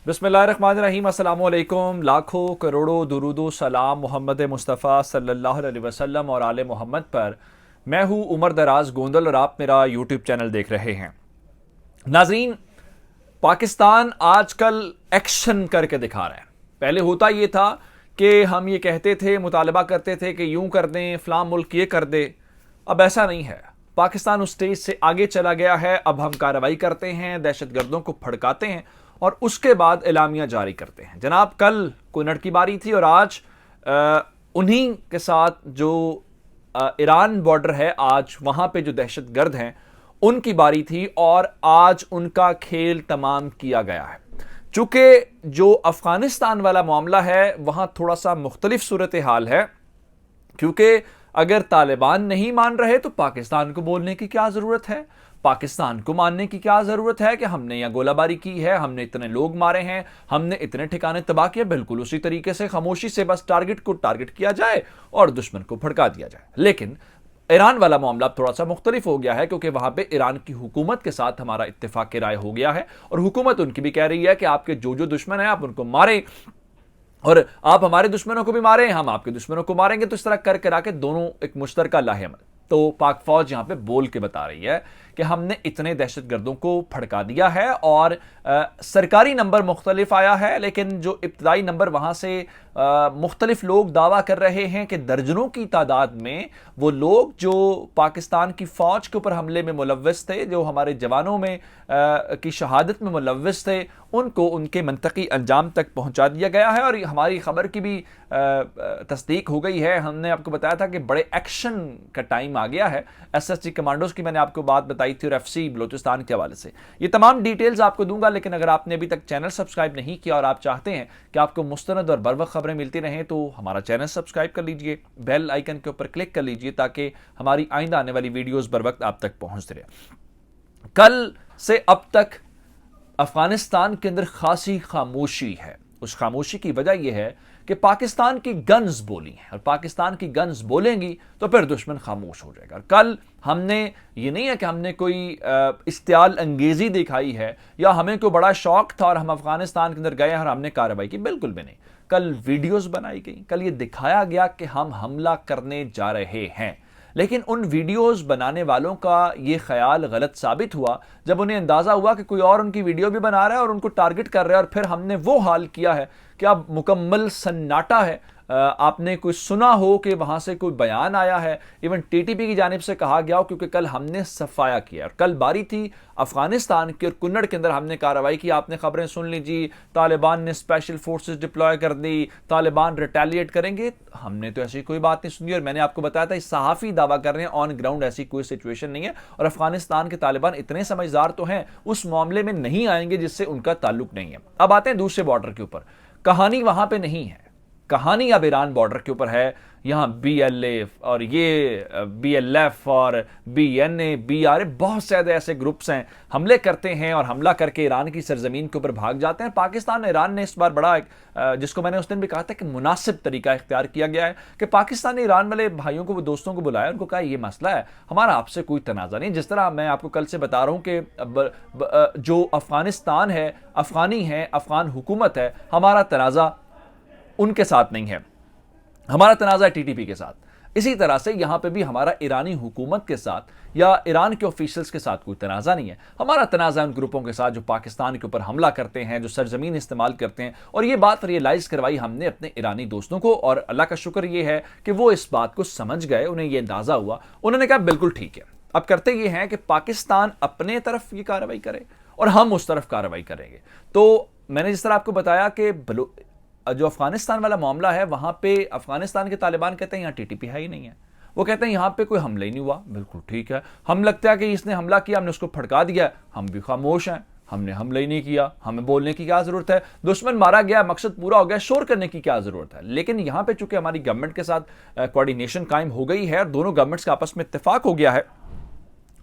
बिस्मिल्लाहिर्रहमानिर्रहीम। अस्सलाम वालेकुम। लाखों करोड़ों दुरूदो सलाम मोहम्मद मुस्तफ़ा सल्लल्लाहु अलैहि वसल्लम और आले मोहम्मद पर। मैं हूँ उमर दराज गोंदल और आप मेरा यूट्यूब चैनल देख रहे हैं। नाजरीन, पाकिस्तान आजकल एक्शन करके दिखा रहा है। पहले होता ये था कि हम ये कहते थे, मुतालबा करते थे कि यूं कर दें, फ़लाँ मुल्क ये कर दे। अब ऐसा नहीं है। पाकिस्तान उस स्टेज से आगे चला गया है। अब हम कार्रवाई करते हैं, दहशतगर्दों को भड़काते हैं और उसके बाद एलामिया जारी करते हैं। जनाब, कल कुनड़ की बारी थी और आज उन्हीं के साथ जो ईरान बॉर्डर है, आज वहां पे जो दहशतगर्द हैं उनकी बारी थी और आज उनका खेल तमाम किया गया है। चूंकि जो अफगानिस्तान वाला मामला है वहां थोड़ा सा मुख्तलिफ सूरत हाल है, क्योंकि अगर तालिबान नहीं मान रहे तो पाकिस्तान को बोलने की क्या जरूरत है, पाकिस्तान को मानने की क्या जरूरत है कि हमने यहां गोलाबारी की है, हमने इतने लोग मारे हैं, हमने इतने ठिकाने तबाह किए। बिल्कुल उसी तरीके से खामोशी से बस टारगेट को टारगेट किया जाए और दुश्मन को भड़का दिया जाए। लेकिन ईरान वाला मामला थोड़ा सा मुख्तलिफ हो गया है, क्योंकि वहां पे ईरान की हुकूमत के साथ हमारा इत्तेफाक राय हो गया है और हुकूमत उनकी भी कह रही है कि आपके जो जो दुश्मन है आप उनको मारें और आप हमारे दुश्मनों को भी मारें, हम आपके दुश्मनों को मारेंगे। तो इस तरह कर करा के दोनों एक मुश्तरका लाहेमल। तो पाक फौज यहां पे बोल के बता रही है कि हमने इतने दहशतगर्दों को भड़का दिया है और सरकारी नंबर मुख्तलिफ आया है, लेकिन जो इब्तदाई नंबर वहां से मुख्तलिफ लोग दावा कर रहे हैं कि दर्जनों की तादाद में वो लोग जो पाकिस्तान की फौज के ऊपर हमले में मुलव्वस थे, जो हमारे जवानों में की शहादत में मुलव्वस थे, उनको उनके मंतकी अंजाम तक पहुंचा दिया गया है। और हमारी खबर की भी तस्दीक हो गई है। हमने आपको बताया था कि बड़े एक्शन का टाइम आ गया है। SSG कमांडोज की मैंने आपको बात बताई थी और FC बलोचिस्तान के हवाले से ये तमाम डिटेल्स आपको दूंगा। लेकिन अगर आपने अभी तक चैनल सब्सक्राइब नहीं किया और आप चाहते हैं कि आपको मुस्तनद और बरवक्त खबरें मिलती रहें तो हमारा चैनल सब्सक्राइब कर लीजिए, बेल आइकन के ऊपर क्लिक कर लीजिए ताकि हमारी आइंदा आने वाली वीडियोस बर वक्त आप तक पहुंचते रहे। कल से अब तक अफगानिस्तान के अंदर खासी खामोशी है। उस खामोशी की वजह यह है कि पाकिस्तान की गन्स बोली हैं और पाकिस्तान की गन्स बोलेंगी तो फिर दुश्मन खामोश हो जाएगा। कल हमने ये नहीं है कि हमने कोई इश्तियाल अंगेजी दिखाई है या हमें कोई बड़ा शौक था और हम अफगानिस्तान के अंदर गए और हमने कार्रवाई की, बिल्कुल भी नहीं। कल वीडियोस बनाई गई, कल ये दिखाया गया कि हम हमला करने जा रहे हैं। लेकिन उन वीडियोस बनाने वालों का ये ख्याल गलत साबित हुआ जब उन्हें अंदाजा हुआ कि कोई और उनकी वीडियो भी बना रहा है और उनको टारगेट कर रहा है। और फिर हमने वो हाल किया है कि अब मुकम्मल सन्नाटा है। आपने कोई सुना हो कि वहां से कोई बयान आया है, इवन TTP की जानिब से कहा गया हो, क्योंकि कल हमने सफाया किया और कल बारी थी अफगानिस्तान की और कुन्नड़ के अंदर हमने कार्रवाई की। आपने खबरें सुन लीजिए, तालिबान ने स्पेशल फोर्सेस डिप्लॉय कर दी, तालिबान रिटेलिएट करेंगे। हमने तो ऐसी कोई बात नहीं सुनी और मैंने आपको बताया था इस सहाफ़ी दावा कर रहे हैं, ऑन ग्राउंड ऐसी कोई सिचुएशन नहीं है। और अफगानिस्तान के तालिबान इतने समझदार तो हैं, उस मामले में नहीं आएंगे जिससे उनका ताल्लुक नहीं है। अब आते हैं दूसरे बॉर्डर के ऊपर। कहानी वहां पे नहीं है, कहानी अब ईरान बॉर्डर के ऊपर है। यहां BLA और ये BLF और BNA BRA बहुत ज्यादा ऐसे ग्रुप्स हैं, हमले करते हैं और हमला करके ईरान की सरजमीन के ऊपर भाग जाते हैं। पाकिस्तान ईरान ने इस बार बड़ा जिसको मैंने उस दिन भी कहा था कि मुनासिब तरीका इख्तियार किया गया है कि पाकिस्तान ने ईरान वाले भाइयों को, वो दोस्तों को बुलाया, उनको कहा ये मसला है, हमारा आपसे कोई तनाज़ा नहीं। जिस तरह मैं आपको कल से बता रहा हूं कि जो अफगानिस्तान है, अफगानी है, अफगान हुकूमत है, हमारा तनाज़ा उनके साथ नहीं है, हमारा तनाज़ा है TTP के साथ। इसी तरह से यहां पे भी हमारा ईरानी हुकूमत के साथ या ईरान के ऑफिशियल्स के साथ कोई तनाज़ा नहीं है। हमारा तनाज़ा उन ग्रुपों के साथ जो पाकिस्तान के ऊपर हमला करते हैं, जो सरजमीन इस्तेमाल करते हैं। और ये बात रियलाइज करवाई हमने अपने ईरानी दोस्तों को और अल्लाह का शुक्र ये है कि वो इस बात को समझ गए, उन्हें ये अंदाजा हुआ, उन्होंने कहा बिल्कुल ठीक है। अब करते ये हैं कि पाकिस्तान अपने तरफ ये कार्रवाई करे और हम उस तरफ कार्रवाई करेंगे। तो मैंने जिस तरह आपको बताया कि जो अफगानिस्तान वाला मामला है, वहां पे अफगानिस्तान के तालिबान कहते हैं यहां TTP है ही नहीं है। वो कहते हैं यहां पे कोई हमला ही नहीं हुआ, बिल्कुल ठीक है। हम लगता है कि इसने हमला किया, हमने उसको फटका दिया, हम भी खामोश हैं, हमने हमला ही नहीं किया, हमें बोलने की क्या जरूरत है, दुश्मन मारा गया, मकसद पूरा हो गया, शोर करने की क्या जरूरत है। लेकिन यहां पे चूंकि हमारी गवर्नमेंट के साथ कोऑर्डिनेशन कायम हो गई है और दोनों गवर्नमेंट्स का आपस में इत्तेफाक हो गया है,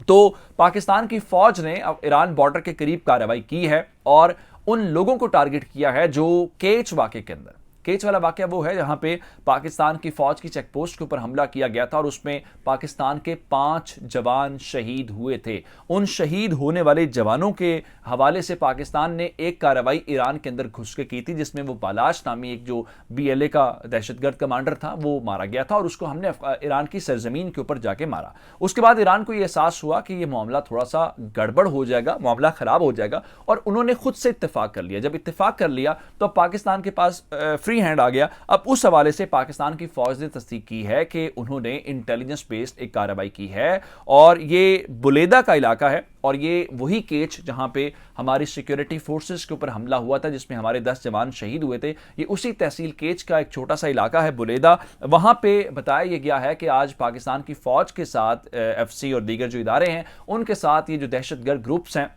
तो पाकिस्तान की फौज ने अब ईरान बॉर्डर के करीब कार्रवाई की है और उन लोगों को टारगेट किया है जो केच वाक़े के अंदर, केच वाला वाकया वो है जहां पे पाकिस्तान की फौज की चेक पोस्ट के ऊपर हमला किया गया था और उसमें पाकिस्तान के 5 जवान शहीद हुए थे। उन शहीद होने वाले जवानों के हवाले से पाकिस्तान ने एक कार्रवाई ईरान के अंदर घुस के की थी, जिसमें वो बालाश नामी एक जो BLA का दहशतगर्द कमांडर था वो मारा गया था और उसको हमने ईरान की सरजमीन के ऊपर जाके मारा। उसके बाद ईरान को यह एहसास हुआ कि यह मामला थोड़ा सा गड़बड़ हो जाएगा, मामला खराब हो जाएगा, और उन्होंने खुद से इत्तेफाक कर लिया। जब इत्तेफाक कर लिया तो पाकिस्तान के पास फ्री हैंड आ गया। अब उस हवाले से पाकिस्तान की फौज ने तस्दीक की है कि उन्होंने इंटेलिजेंस बेस्ड एक कार्रवाई की है और ये बुलेदा का इलाका है और ये वही केच जहां पे हमारी सिक्योरिटी फोर्सेस के ऊपर हमला हुआ था जिसमें हमारे 10 जवान शहीद हुए थे। ये उसी तहसील केच का एक छोटा सा इलाका है बुलेदा। वहां पे बताया यह गया है कि आज पाकिस्तान की फौज के साथ FC और दीगर जो इदारे हैं उनके साथ ये जो दहशतगर्द ग्रुप्स हैं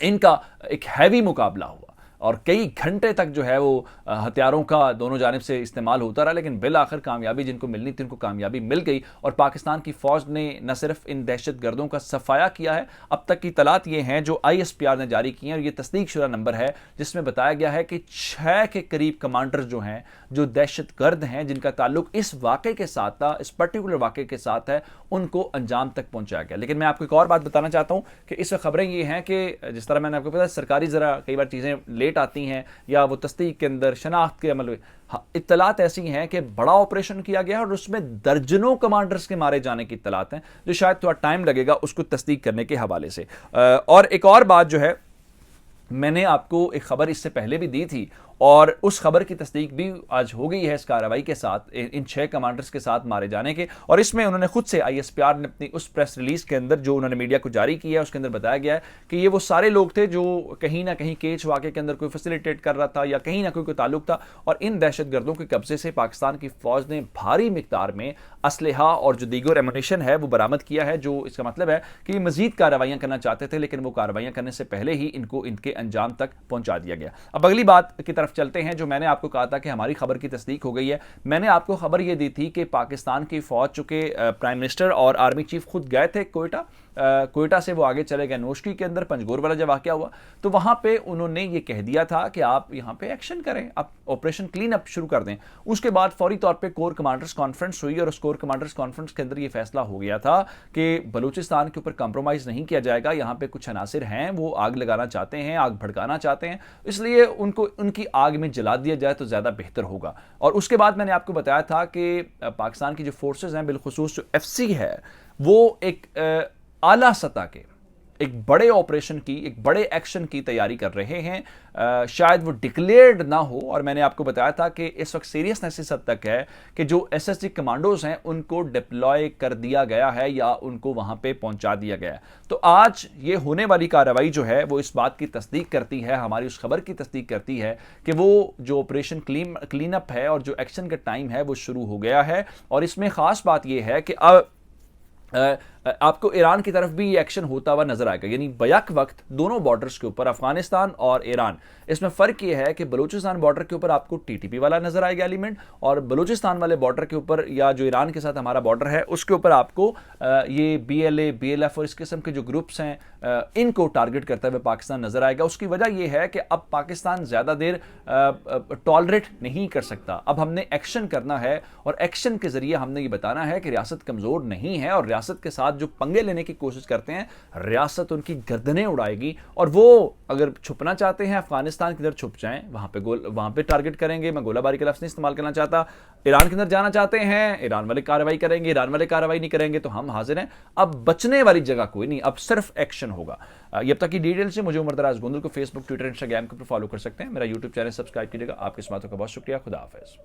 इनका एक हैवी मुकाबला हुआ और कई घंटे तक जो है वो हथियारों का दोनों जानिब से इस्तेमाल होता रहा, लेकिन बिल आखिर कामयाबी जिनको मिलनी थी उनको कामयाबी मिल गई और पाकिस्तान की फौज ने न सिर्फ इन दहशतगर्दों का सफाया किया है, अब तक की तलात ये हैं जो ISPR ने जारी की हैं और ये तस्दीक शुदा नंबर है जिसमें बताया गया है कि 6 के करीब कमांडर जो हैं जो दहशतगर्द हैं जिनका ताल्लुक इस वाक़े के साथ था, इस पर्टिकुलर वाक़े के साथ है, उनको अंजाम तक पहुंचाया गया। लेकिन मैं आपको एक और बात बताना चाहता हूं कि इस वक्त खबरें ये हैं कि जिस तरह मैंने आपको पता सरकारी जरा कई बार चीज़ें लेट आती हैं या वो तस्दीक के अंदर शनाख्त के अमल इत्तलात ऐसी हैं कि बड़ा ऑपरेशन किया गया है और उसमें दर्जनों कमांडर्स के मारे जाने की इत्तलात हैं जो शायद थोड़ा टाइम लगेगा उसको तस्दीक करने के हवाले से। और एक और बात जो है, मैंने आपको एक खबर इससे पहले भी दी थी और उस खबर की तस्दीक भी आज हो गई है इस कार्रवाई के साथ, इन 6 कमांडर्स के साथ मारे जाने के। और इसमें उन्होंने खुद से ISPR ने अपनी उस प्रेस रिलीज के अंदर जो उन्होंने मीडिया को जारी किया है उसके अंदर बताया गया है कि ये वो सारे लोग थे जो कहीं ना कहीं केच वाक़े के अंदर कोई फैसिलिटेट कर रहा था या कहीं ना कोई ताल्लुक था और इन दहशतगर्दों के कब्जे से पाकिस्तान की फौज ने भारी मिकदार में असलहा और जो दीगर एमुनेशन है वो बरामद किया है, जो इसका मतलब है कि ये मजीद कार्रवाइयां करना चाहते थे लेकिन वो कार्रवाइयां करने से पहले ही इनको इनके अंजाम तक पहुंचा दिया गया। अब अगली बात की तरफ चलते हैं जो मैंने आपको कहा था कि हमारी खबर की तस्दीक हो गई है। मैंने आपको खबर यह दी थी कि पाकिस्तान की फौज, चूंकि प्राइम मिनिस्टर और आर्मी चीफ खुद गए थे कोयटा से वो आगे चले गए नोशकी के अंदर, पंजगोर वाला जब वाकया हुआ तो वहां पे उन्होंने ये कह दिया था कि आप यहां पे एक्शन करें, आप ऑपरेशन क्लीन अप शुरू कर दें। उसके बाद फौरी तौर पे कोर कमांडर्स कॉन्फ्रेंस हुई और उस कोर कमांडर्स कॉन्फ्रेंस के अंदर ये फैसला हो गया था कि बलूचिस्तान के ऊपर कंप्रोमाइज नहीं किया जाएगा। यहां पे कुछ अनासिर हैं वो आग लगाना चाहते हैं, आग भड़काना चाहते हैं, इसलिए उनको उनकी आग में जला दिया जाए तो ज्यादा बेहतर होगा। और उसके बाद मैंने आपको बताया था कि पाकिस्तान की जो फोर्सेज हैं, बिलखुसूस जो FC है, वो एक आला सतह के एक बड़े ऑपरेशन की, एक बड़े एक्शन की तैयारी कर रहे हैं। शायद वो डिक्लेयर्ड ना हो और मैंने आपको बताया था कि इस वक्त सीरियसनेस इस हद तक है कि जो SSG कमांडोज हैं उनको डिप्लॉय कर दिया गया है या उनको वहां पे पहुंचा दिया गया है। तो आज ये होने वाली कार्रवाई जो है वो इस बात की तस्दीक करती है, हमारी उस खबर की तस्दीक करती है कि वो जो ऑपरेशन क्लीन अप है और जो एक्शन का टाइम है वो शुरू हो गया है। और इसमें खास बात यह है कि अब आपको ईरान की तरफ भी ये एक्शन होता हुआ नजर आएगा, यानी बैक वक्त दोनों बॉर्डर्स के ऊपर अफगानिस्तान और ईरान। इसमें फर्क ये है कि बलूचिस्तान बॉर्डर के ऊपर आपको TTP वाला नजर आएगा एलिमेंट और बलूचिस्तान वाले बॉर्डर के ऊपर या जो ईरान के साथ हमारा बॉर्डर है उसके ऊपर आपको ये BLA BLF और इस किस्म के जो ग्रुप्स हैं इनको टारगेट करता हुए पाकिस्तान नजर आएगा। उसकी वजह यह है कि अब पाकिस्तान ज्यादा देर टॉलरेट नहीं कर सकता। अब हमने एक्शन करना है और एक्शन के जरिए हमने ये बताना है कि रियासत कमजोर नहीं है और रियासत के साथ जो पंगे लेने की कोशिश करते हैं रियासत उनकी गर्दनें उड़ाएगी और वो अगर छुपना चाहते हैं अफगानिस्तान के अंदर छुप जाएं, वहां पे टारगेट करेंगे। मैं गोलाबारी का लफ्ज़ नहीं इस्तेमाल करना चाहता। ईरान के अंदर जाना चाहते हैं, ईरान वाले कार्रवाई करेंगे, ईरान वाले कार्रवाई नहीं करेंगे तो हम हाजिर हैं। अब बचने वाली जगह कोई नहीं, अब सिर्फ एक्शन होगा। ये अब तक की डिटेल से मुझे उमर दराज गोंदल को फेसबुक, ट्विटर, इंस्टाग्राम के ऊपर फॉलो कर सकते हैं। मेरा यूट्यूब चैनल सब्सक्राइब कीजिएगा। आपकी इस बातों का बहुत शुक्रिया। खुदा हाफिज़।